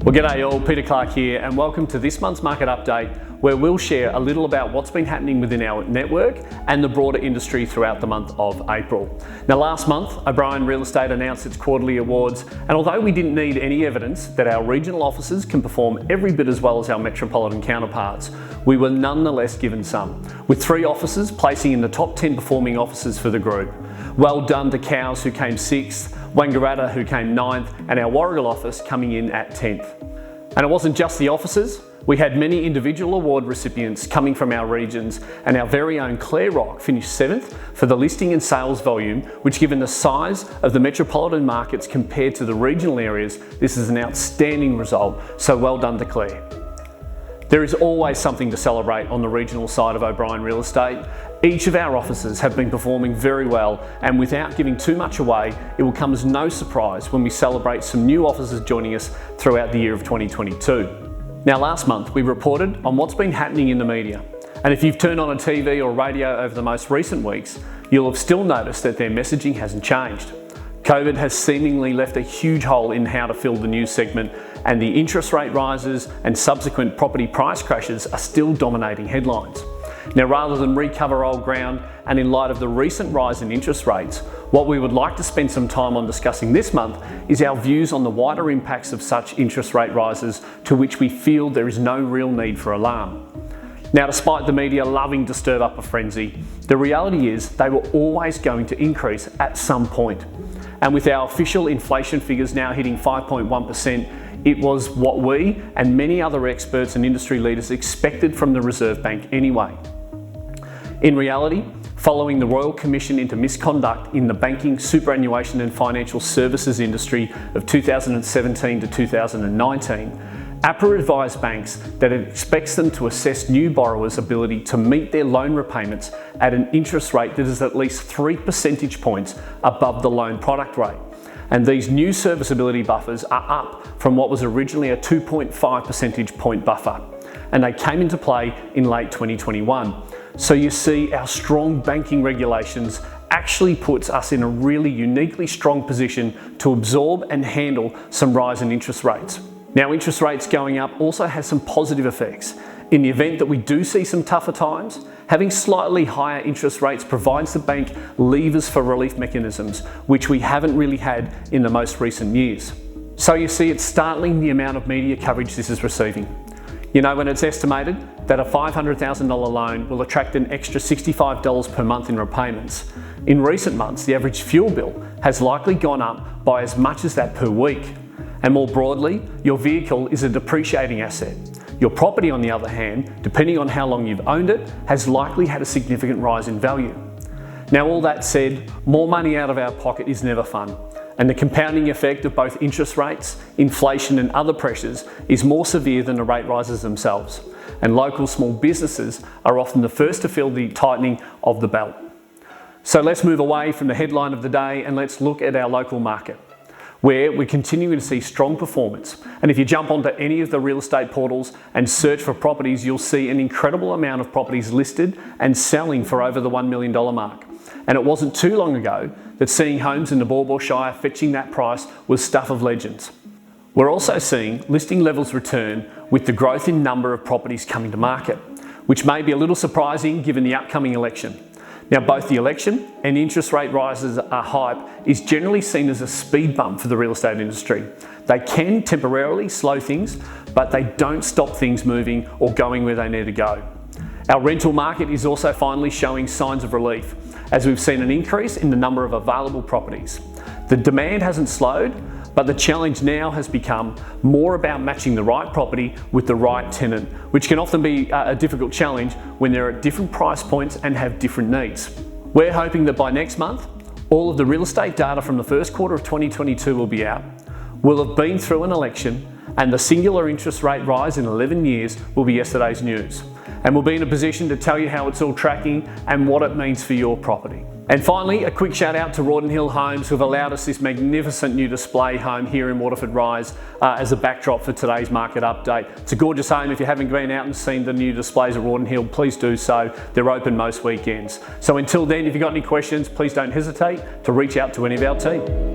Well, g'day all, Peter Clark here, and welcome to this month's market update, where we'll share a little about what's been happening within our network and the broader industry throughout the month of April. Now, last month, O'Brien Real Estate announced its quarterly awards, and although we didn't need any evidence that our regional offices can perform every bit as well as our metropolitan counterparts, we were nonetheless given some, with 3 offices placing in the top 10 performing offices for the group. Well done to Cowes, who came 6th, Wangaratta, who came 9th, and our Warragul office coming in at 10th. And it wasn't just the offices. We had many individual award recipients coming from our regions, and our very own Clare Rock finished 7th for the listing and sales volume, which, given the size of the metropolitan markets compared to the regional areas, this is an outstanding result, so well done to Clare. There is always something to celebrate on the regional side of O'Brien Real Estate. Each of our offices have been performing very well, and without giving too much away, it will come as no surprise when we celebrate some new offices joining us throughout the year of 2022. Now, last month we reported on what's been happening in the media, and if you've turned on a TV or radio over the most recent weeks, you'll have still noticed that their messaging hasn't changed. COVID has seemingly left a huge hole in how to fill the news segment, and the interest rate rises and subsequent property price crashes are still dominating headlines. Now, rather than recover old ground, and in light of the recent rise in interest rates, what we would like to spend some time on discussing this month is our views on the wider impacts of such interest rate rises, to which we feel there is no real need for alarm. Now, despite the media loving to stir up a frenzy, the reality is they were always going to increase at some point. And with our official inflation figures now hitting 5.1%, it was what we and many other experts and industry leaders expected from the Reserve Bank anyway. In reality, following the Royal Commission into Misconduct in the banking, superannuation and financial services industry of 2017 to 2019, APRA advised banks that it expects them to assess new borrowers' ability to meet their loan repayments at an interest rate that is at least 3 percentage points above the loan product rate. And these new serviceability buffers are up from what was originally a 2.5 percentage point buffer, and they came into play in late 2021. So you see, our strong banking regulations actually puts us in a really uniquely strong position to absorb and handle some rise in interest rates. Now, interest rates going up also has some positive effects. In the event that we do see some tougher times, having slightly higher interest rates provides the bank levers for relief mechanisms, which we haven't really had in the most recent years. So you see, it's startling the amount of media coverage this is receiving. You know, when it's estimated that a $500,000 loan will attract an extra $65 per month in repayments, in recent months the average fuel bill has likely gone up by as much as that per week. And more broadly, your vehicle is a depreciating asset. Your property, on the other hand, depending on how long you've owned it, has likely had a significant rise in value. Now, all that said, more money out of our pocket is never fun, and the compounding effect of both interest rates, inflation and other pressures is more severe than the rate rises themselves, and local small businesses are often the first to feel the tightening of the belt. So let's move away from the headline of the day and let's look at our local market, where we're continuing to see strong performance. And if you jump onto any of the real estate portals and search for properties, you'll see an incredible amount of properties listed and selling for over the $1 million mark. And it wasn't too long ago that seeing homes in the Baw Baw Shire fetching that price was stuff of legends. We're also seeing listing levels return with the growth in number of properties coming to market, which may be a little surprising given the upcoming election. Now, both the election and interest rate rises hype is generally seen as a speed bump for the real estate industry. They can temporarily slow things, but they don't stop things moving or going where they need to go. Our rental market is also finally showing signs of relief, as we've seen an increase in the number of available properties. The demand hasn't slowed, but the challenge now has become more about matching the right property with the right tenant, which can often be a difficult challenge when they're at different price points and have different needs. We're hoping that by next month, all of the real estate data from the first quarter of 2022 will be out. We'll have been through an election, and the singular interest rate rise in 11 years will be yesterday's news. And we'll be in a position to tell you how it's all tracking and what it means for your property. And finally, a quick shout out to Rawdon Hill Homes, who have allowed us this magnificent new display home here in Waterford Rise as a backdrop for today's market update. It's a gorgeous home. If you haven't been out and seen the new displays at Rawdon Hill, please do so. They're open most weekends. So until then, if you've got any questions, please don't hesitate to reach out to any of our team.